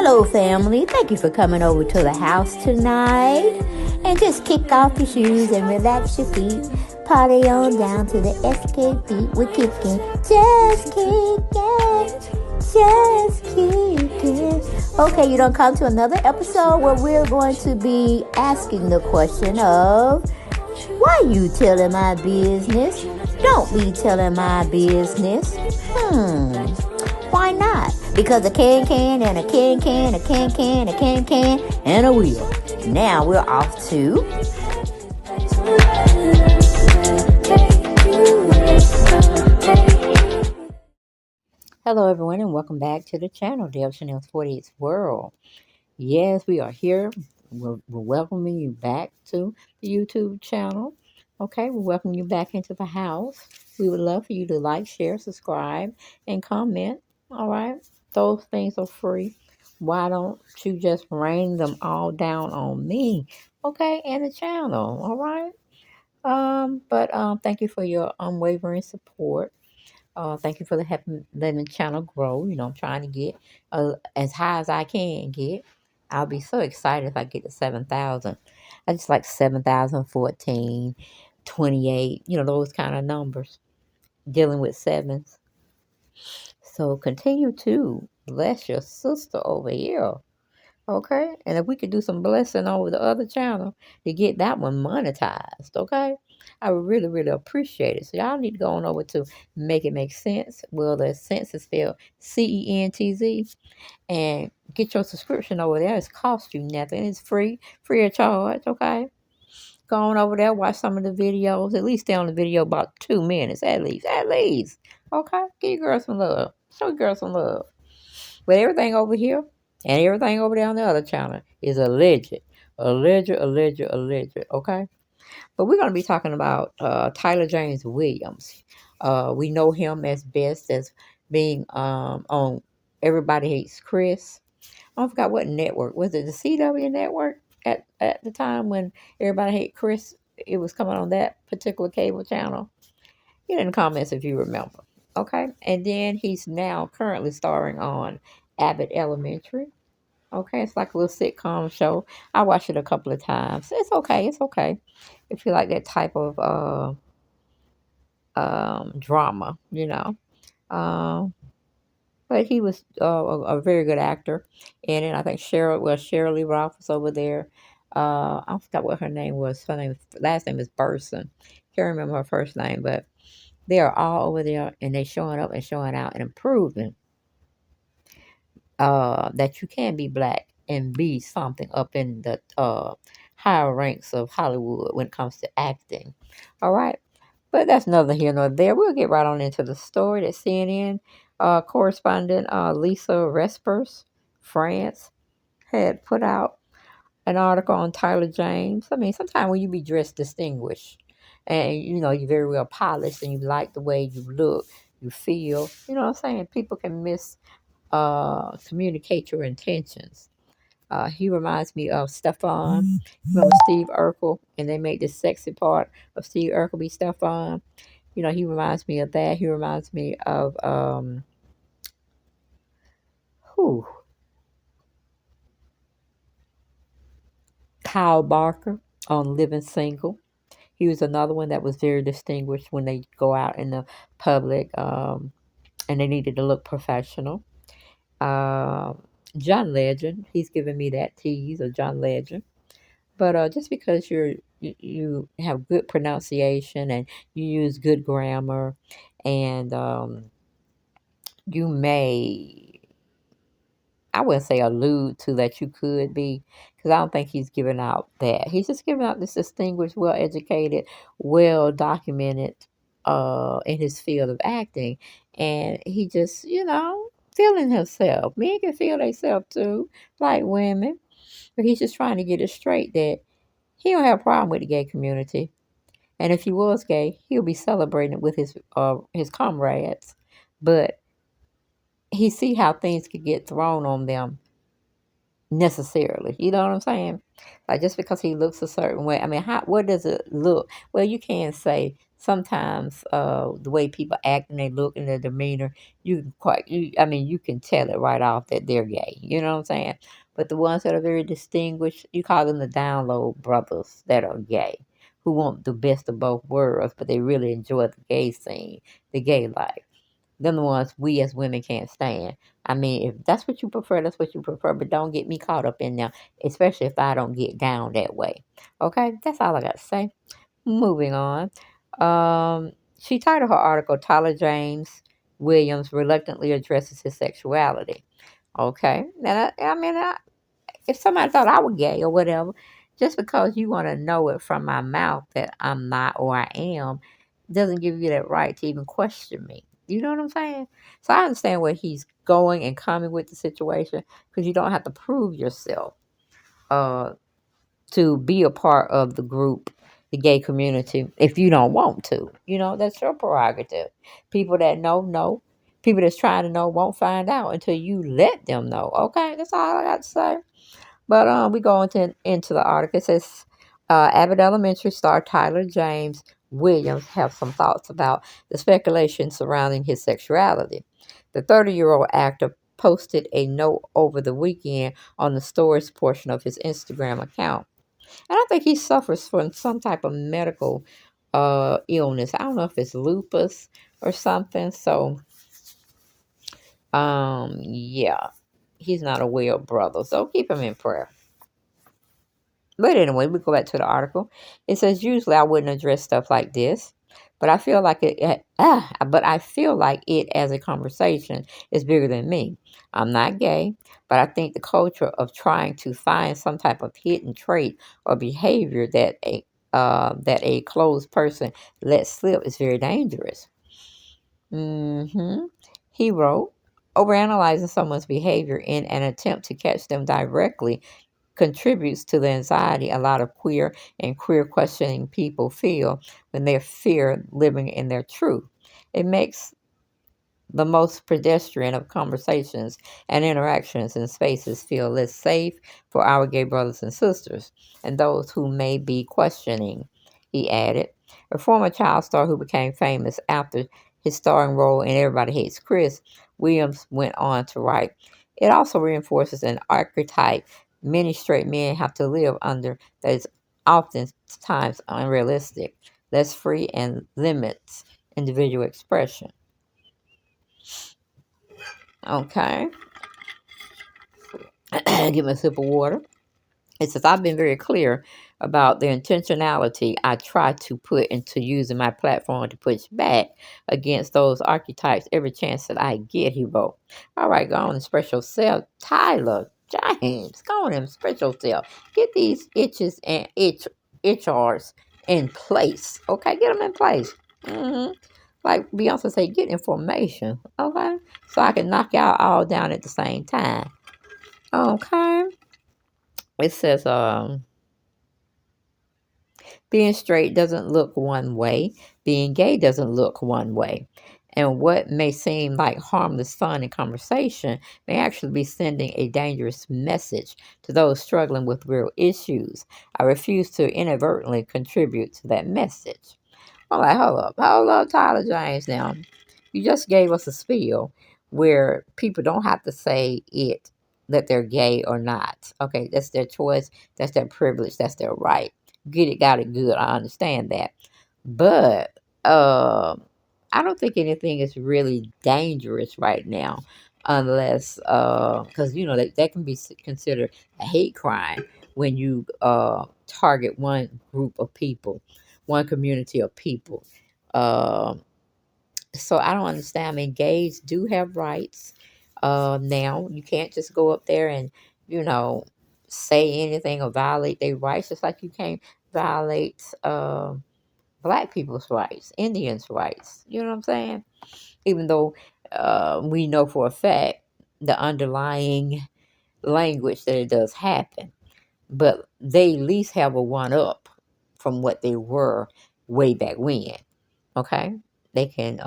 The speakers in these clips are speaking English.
Hello, family. Thank you for coming over to the house tonight. And just kick off your shoes and relax your feet. Party on down to the SK beat. We're kicking. Just kicking. Just kicking. Okay, you don't come to another episode where we're going to be asking the question of, why you telling my business? Don't be telling my business. Why not? Because a can and a can, a can, and a wheel. Now we're off to... Hello everyone, and welcome back to the channel, Dale Chanel's 48th World. Yes, we are here. We're welcoming you back to the YouTube channel. Okay, we welcome you back into the house. We would love for you to like, share, subscribe, and comment. All right, those things are free. Why don't you just rain them all down on me? Okay, and the channel. All right. Thank you for your unwavering support. Thank you for letting the channel grow. You know, I'm trying to get as high as I can get. I'll be so excited if I get to 7,000. I just like 7,014, 28, those kind of numbers, dealing with sevens. So continue to bless your sister over here. Okay? And if we could do some blessing over the other channel to get that one monetized, okay? I would really, really appreciate it. So y'all need to go on over to Make It Make Sense. Well, the sense is spelled CENTZ. And get your subscription over there. It's cost you nothing. It's free of charge, okay? Go on over there, watch some of the videos. At least stay on the video about 2 minutes, at least. Okay? Give your girl some love. Show your girl some love. But everything over here and everything over there on the other channel is alleged. Alleged, okay? But we're going to be talking about Tyler James Williams. We know him as best as being on Everybody Hates Chris. I forgot what network. Was it the CW network at the time when Everybody Hates Chris? It was coming on that particular cable channel. Get in the comments if you remember. Okay? And then he's now currently starring on Abbott Elementary. Okay? It's like a little sitcom show. I watched it a couple of times. It's okay. If you like that type of drama, But he was a very good actor in it. I think Cheryl Lee Ralph was over there. I forgot what her name was. Last name is Burson. Can't remember her first name, but they are all over there, and they showing up and showing out and improving that you can be black and be something up in the higher ranks of Hollywood when it comes to acting. All right. But that's neither here nor there. We'll get right on into the story that CNN correspondent Lisa Respers, France, had put out an article on Tyler James. I mean, sometimes when you be dressed distinguished and, you're very well polished and you like the way you look, you feel, you know what I'm saying? People can communicate your intentions. He reminds me of Stefan. Remember Steve Urkel? And they made this sexy part of Steve Urkel be Stefan. He reminds me of that. He reminds me of Kyle Barker on Living Single. He was another one that was very distinguished when they go out in the public, and they needed to look professional. John Legend, he's giving me that tease of John Legend. But just because you have good pronunciation and you use good grammar, and you may, I wouldn't say allude to that you could be, because I don't think he's giving out that. He's just giving out this distinguished, well-educated, well-documented in his field of acting. And he just, feeling himself. Men can feel themselves too, like women. But he's just trying to get it straight that he don't have a problem with the gay community. And if he was gay, he'll be celebrating it with his comrades. But he see how things could get thrown on them necessarily. You know what I'm saying? Like just because he looks a certain way. I mean, what does it look? Well, you can say sometimes the way people act and they look and their demeanor, I mean, you can tell it right off that they're gay. You know what I'm saying? But the ones that are very distinguished, you call them the download brothers that are gay, who want the best of both worlds, but they really enjoy the gay scene, the gay life. Them the ones we as women can't stand. I mean, if that's what you prefer, that's what you prefer. But don't get me caught up in there, especially if I don't get down that way. Okay, that's all I got to say. Moving on. She titled her article, Tyler James Williams reluctantly addresses his sexuality. Okay, and if somebody thought I was gay or whatever, just because you want to know it from my mouth that I'm not or I am, doesn't give you that right to even question me. You know what I'm saying? So I understand where he's going and coming with the situation because you don't have to prove yourself uh, to be a part of the group, the gay community, if you don't want to. You know, that's your prerogative. People that know. People that's trying to know won't find out until you let them know. Okay, that's all I got to say. But we go into the article. It says Abbott Elementary star Tyler James Williams have some thoughts about the speculation surrounding his sexuality. The 30-year-old actor posted a note over the weekend on the stories portion of his Instagram account. And I think he suffers from some type of medical illness. I don't know if it's lupus or something. So, yeah, he's not a well brother. So keep him in prayer. But anyway, we go back to the article. It says usually I wouldn't address stuff like this, but I feel like but I feel like it as a conversation is bigger than me. I'm not gay, but I think the culture of trying to find some type of hidden trait or behavior that a closed person lets slip is very dangerous. hmm He wrote, overanalyzing someone's behavior in an attempt to catch them directly contributes to the anxiety a lot of queer and queer questioning people feel when they fear living in their truth. It makes the most pedestrian of conversations and interactions in spaces feel less safe for our gay brothers and sisters and those who may be questioning, he added. A former child star who became famous after his starring role in Everybody Hates Chris, Williams went on to write, it also reinforces an archetype many straight men have to live under that is oftentimes unrealistic, less free, and limits individual expression. Okay. Give me a sip of water. It says, I've been very clear about the intentionality I try to put into using my platform to push back against those archetypes every chance that I get, he wrote. All right, go on and express yourself. Tyler, James, go on and express yourself. Get these itchars in place. Okay, get them in place. Like Beyonce say, get information. Okay, so I can knock y'all all down at the same time. Okay. It says, being straight doesn't look one way, being gay doesn't look one way. And what may seem like harmless fun and conversation may actually be sending a dangerous message to those struggling with real issues. I refuse to inadvertently contribute to that message. I'm like, hold up, Tyler James now. You just gave us a spiel where people don't have to say it that they're gay or not. Okay, that's their choice, that's their privilege, that's their right. Get it, got it, good. I understand that. But I don't think anything is really dangerous right now unless because you know that can be considered a hate crime when you target one group of people, one community of people. Um, so I don't understand. I mean, gays do have rights. Now you can't just go up there and you know say anything or violate their rights, just like you can't violate black people's rights, Indians' rights. You know what I'm saying? Even though we know for a fact the underlying language that it does happen, but they at least have a one up from what they were way back when. Okay, they can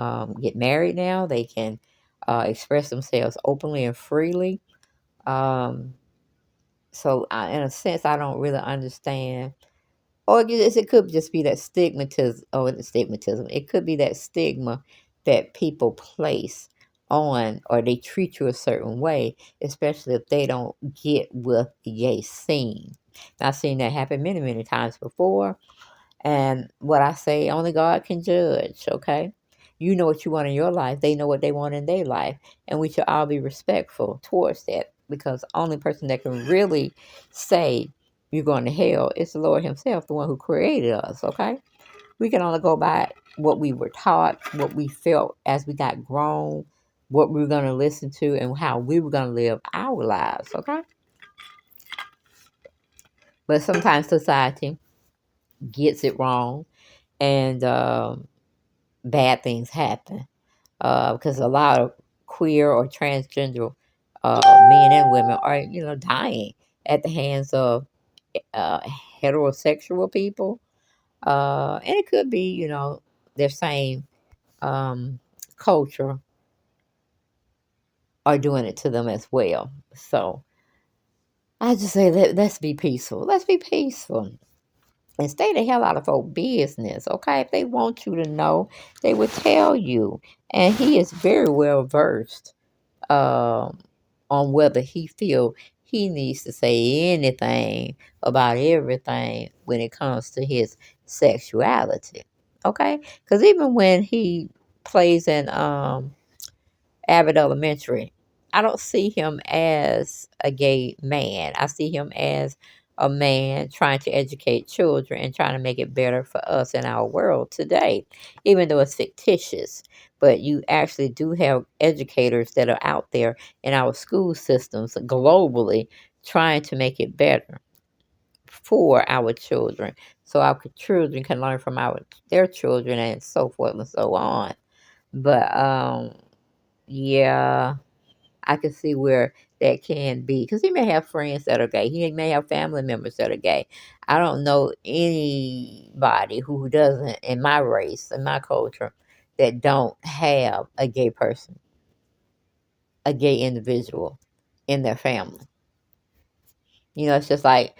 get married now. They can express themselves openly and freely. Um, So, in a sense, I don't really understand. Or it could just be that stigmatism, or the stigmatism. It could be that stigma that people place on, or they treat you a certain way, especially if they don't get with the gay scene. I've seen that happen many, many times before. And what I say, only God can judge, okay? You know what you want in your life. They know what they want in their life. And we should all be respectful towards that, because the only person that can really say you're going to hell is the Lord himself, the one who created us, okay? We can only go by what we were taught, what we felt as we got grown, what we were going to listen to, and how we were going to live our lives, okay? But sometimes society gets it wrong, and bad things happen, because a lot of queer or transgender men and women are, dying at the hands of uh, heterosexual people, and it could be, their same um, culture are doing it to them as well. So I just say, let's be peaceful. Let's be peaceful. And stay the hell out of folk business, okay? If they want you to know, they would tell you. And he is very well versed um, on whether he feel he needs to say anything about everything when it comes to his sexuality, okay? Because even when he plays in Abbott Elementary, I don't see him as a gay man. I see him as a man trying to educate children and trying to make it better for us in our world today, even though it's fictitious. But you actually do have educators that are out there in our school systems globally trying to make it better for our children, so our children can learn from their children, and so forth and so on. But yeah, I can see where that can be, because he may have friends that are gay. He may have family members that are gay. I don't know anybody who doesn't, in my race, in my culture, that don't have a gay person, a gay individual in their family. It's just like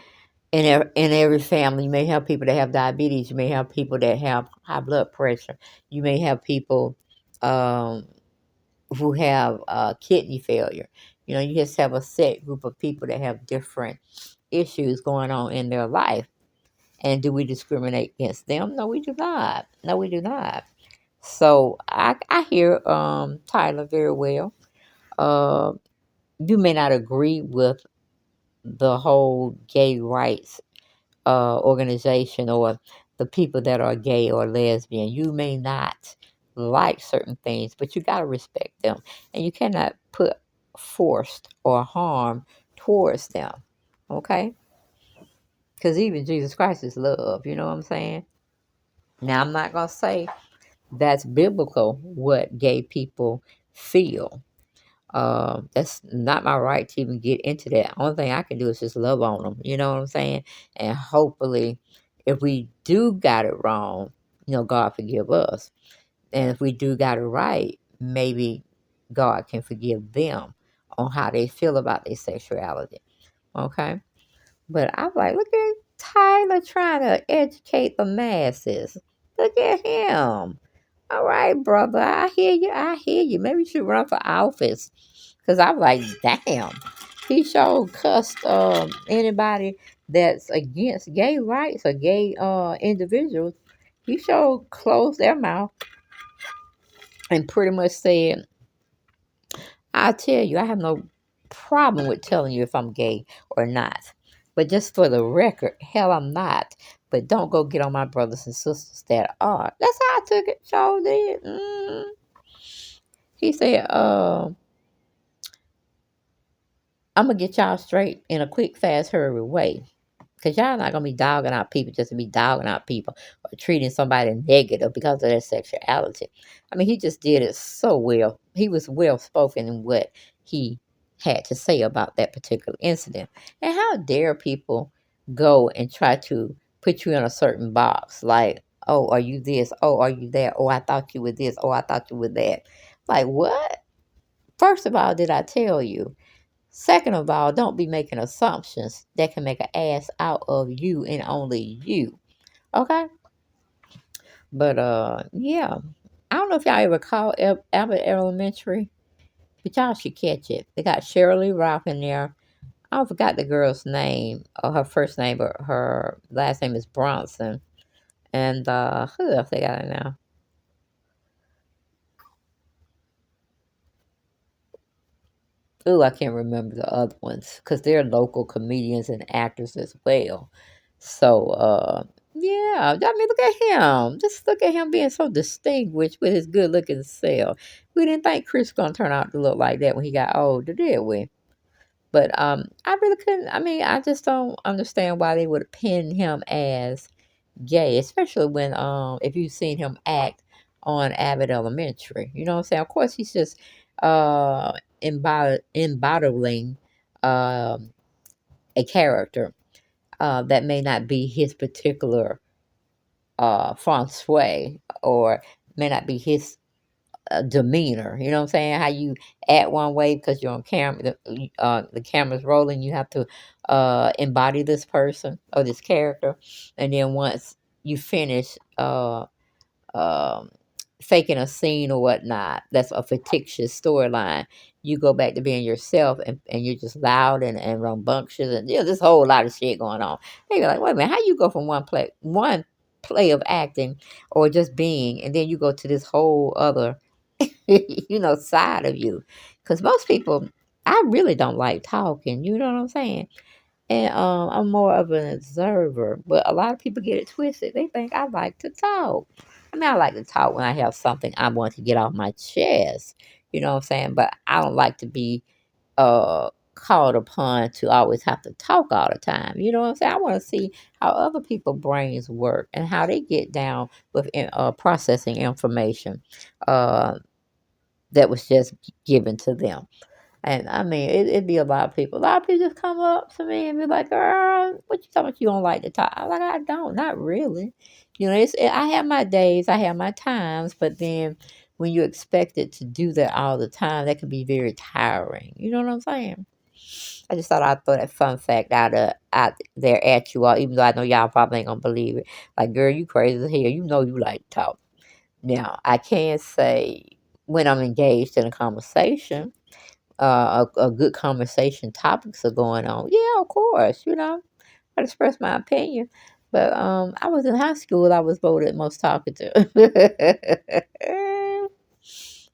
in every family, you may have people that have diabetes. You may have people that have high blood pressure. You may have people um, who have kidney failure. You just have a set group of people that have different issues going on in their life. And do we discriminate against them? No, we do not. No, we do not. So I hear Tyler very well. Uh, you may not agree with the whole gay rights organization, or the people that are gay or lesbian. You may not like certain things, but you got to respect them. And you cannot put forced or harm towards them. Okay? Because even Jesus Christ is love. You know what I'm saying? Now, I'm not going to say that's biblical what gay people feel. That's not my right to even get into that. Only thing I can do is just love on them. You know what I'm saying? And hopefully, if we do got it wrong, God forgive us. And if we do got it right, maybe God can forgive them on how they feel about their sexuality. Okay? But I'm like, look at Tyler trying to educate the masses. Look at him. All right, brother. I hear you. I hear you. Maybe you should run for office. Because I'm like, damn. He sure cussed anybody that's against gay rights or gay individuals. He sure closed their mouth and pretty much said, I tell you, I have no problem with telling you if I'm gay or not. But just for the record, hell, I'm not. But don't go get on my brothers and sisters that are. That's how I took it. Sure did. He said, I'm going to get y'all straight in a quick, fast, hurry way. Because y'all not going to be dogging out people just to be dogging out people or treating somebody negative because of their sexuality. I mean, he just did it so well. He was well spoken in what he had to say about that particular incident. And how dare people go and try to put you in a certain box, like, oh, are you this? Oh, are you that? Oh, I thought you were this. Oh, I thought you were that. Like, what? First of all, did I tell you? Second of all, don't be making assumptions that can make an ass out of you and only you. Okay? But yeah. I don't know if y'all ever call Abbott Elementary, but y'all should catch it. They got Shirley Rock in there. I forgot the girl's name, or her first name, but her last name is Bronson. And who else they got in there? Oh, I can't remember the other ones because they're local comedians and actors as well. So, yeah, I mean, look at him. Just look at him being so distinguished with his good looking self. We didn't think Chris was going to turn out to look like that when he got older, did we? But I really couldn't. I mean, I just don't understand why they would pin him as gay, especially when if you've seen him act on Abbott Elementary. You know what I'm saying? Of course, he's just embodying a character that may not be his particular franchise or may not be his demeanor. You know what I'm saying? How you act one way because you're on camera, the camera's rolling. You have to embody this person or this character, and then once you finish um, faking a scene or whatnot, that's a fictitious storyline. You go back to being yourself, and you're just loud and rambunctious, and this whole lot of shit going on. They be like, wait a minute, how you go from one play of acting or just being, and then you go to this whole other side of you. Because most people, I really don't like talking. You know what I'm saying? And I'm more of an observer, but a lot of people get it twisted. They think I like to talk. I mean, I like to talk when I have something I want to get off my chest. You know what I'm saying? But I don't like to be called upon to always have to talk all the time. You know what I'm saying? I want to see how other people's brains work and how they get down with processing information that was just given to them. And I mean, it'd be a lot of people. A lot of people just come up to me and be like, "Girl, what you talking about? You don't like to talk?" I'm like, I don't, not really. I have my days, I have my times, but then when you're expected to do that all the time, that can be very tiring. You know what I'm saying? I just thought I'd throw that fun fact out there at you all, even though I know y'all probably ain't gonna believe it. Like, girl, you crazy as hell. You know you like to talk. Now, I can say when I'm engaged in a conversation a good conversation topics are going on. Yeah, of course, I express my opinion. But I was in high school, I was voted most talkative.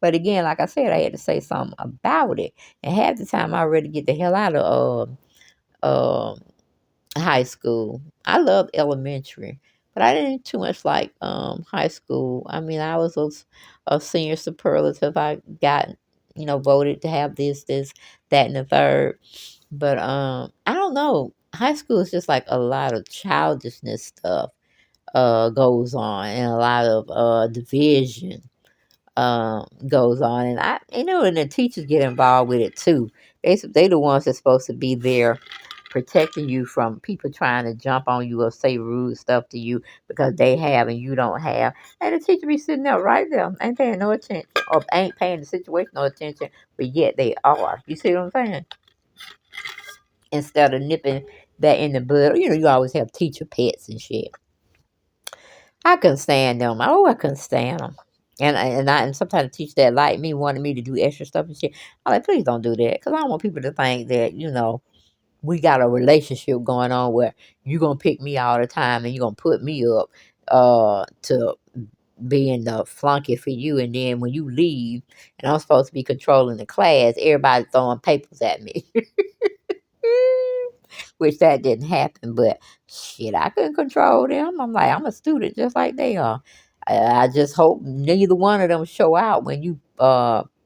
But again, like I said, I had to say something about it. And half the time I ready to get the hell out of high school. I loved elementary, but I didn't too much like high school. I mean, I was a senior superlative. I got voted to have this, that, and the third. But I don't know. High school is just like a lot of childishness stuff goes on, and a lot of division goes on, and and the teachers get involved with it too. They the ones that's supposed to be there protecting you from people trying to jump on you or say rude stuff to you because they have and you don't have. And the teacher be sitting there right there, ain't paying no attention or ain't paying the situation no attention, but yet they are. You see what I'm saying? Instead of nipping that in the bud, you always have teacher pets and shit. I couldn't stand them. Oh, I couldn't stand them. And sometimes the teacher that like me wanted me to do extra stuff and shit. I'm like, please don't do that, because I don't want people to think that we got a relationship going on where you're gonna pick me all the time and you're gonna put me up to being the flunky for you, and then when you leave and I'm supposed to be controlling the class, everybody throwing papers at me. Which that didn't happen, but shit, I couldn't control them. I'm like, I'm a student just like they are. I just hope neither one of them show out when you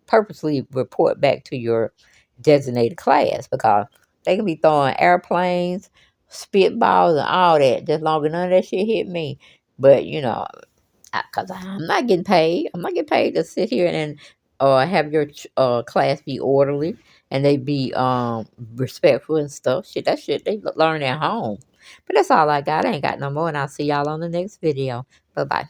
purposely report back to your designated class, because they can be throwing airplanes, spitballs, and all that. Just long as none of that shit hit me. But because I'm not getting paid. I'm not getting paid to sit here and have your class be orderly and they be respectful and stuff. That shit they learn at home. But that's all I got. I ain't got no more, and I'll see y'all on the next video. Bye bye.